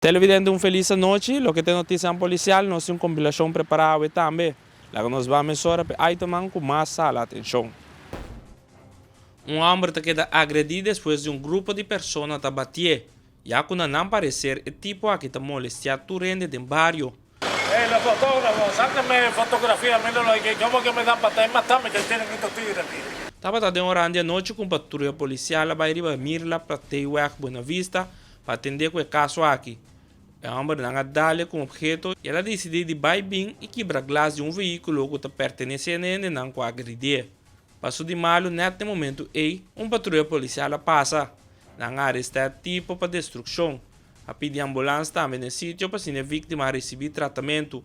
Televidente, feliz noite. Lo que tem notícia policial, nós temos uma compilação preparada também. Lá que nós vamos agora para aí também com mais sala atenção. Um homem que queda agredido depois de um grupo de pessoas te bater. Já que não parecer é tipo que está molestando turende do bairro. Los fotógrafos, sáquenme fotografía, mírenlo ahí, que yo porque me dan patada y matarme que tienen estos tigres aquí. Estava de hora de noite com patrulha policial vai riba Mirla para ter o Buena Vista para atender o caso aqui. O homem não dá com objeto e ela decidiu de vai bem e quebrar glas de um veículo que pertence a ele não com agredir. Passou de malo neste momento e patrulha policial passa. Não arresta tipo para destruição. A pedir ambulância também no sítio para se a vítima receber tratamento.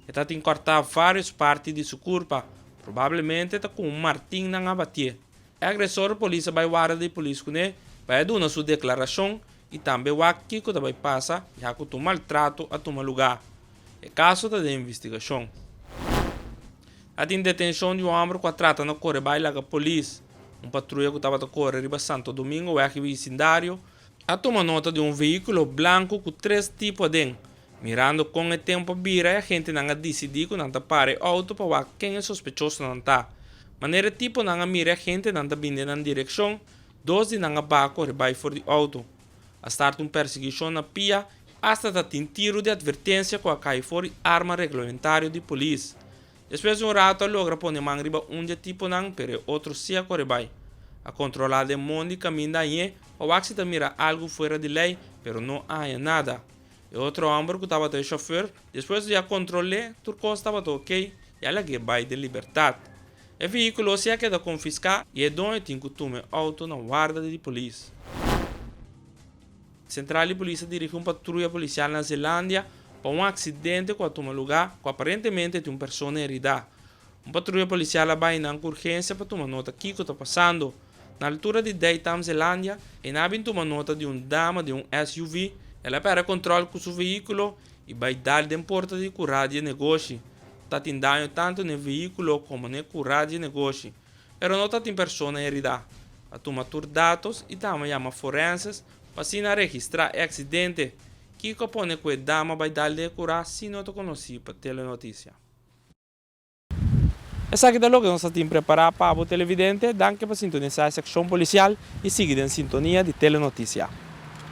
Está tem cortar várias partes de sua corpo. Provavelmente está com um martim na abater. O agressor, polícia vai guardar de polícia com ele, vai dar sua declaração e também o aqui que vai passar, já que o maltrato a tomar lugar. É caso da investigação. A detenção de um homem que trata na corre vai lá a polícia. Patrulha que estava a correr riba Santo Domingo, aqui no vecindário, a tomar nota de um veículo branco com 3 tipos de mirando com o tempo vira a gente não decide que não pare auto para ver quem é sospechoso não está. Maneira tipo não mira a gente não vindo na direção, 2 de não baco vai fora do auto. A start perseguição na pia, hasta tem tiro de advertência com a cai fora arma regulamentar de polícia. Depois de um rato logra pôr mão riba de tipo não, pero outro se a corre vai. A controlar de mundo caminho daí, o accidente mira algo fora de lei, pero não há nada. E outro homem que estava de chofer, depois de a controlar, turco estava ok, e ela que vai de liberdade. O veículo se queda confiscado e é onde tem que tomar auto na guarda de polícia. Central de polícia dirige patrulha policial na Zelândia para um acidente que toma lugar que aparentemente tem uma pessoa herida. Patrulha policial vai na urgência para tomar nota do que está passando. Na altura de Daytime, Zelândia, e na tomar nota de uma dama de um SUV. Ela para controle com seu veículo e vai dar de porta de curar de negócio. Está tendo dano tanto no veículo como no curar de negócio. Pero não tem pessoa herida. A tomar dados e também chama forenses para se registrar o acidente. Que compõe que a dama vai dar de curar se não te conhece para telenotícia. Essa aqui é o que nós temos preparado para o televidente. Danke por sintonizar a secção policial e seguir em sintonia de telenotícia.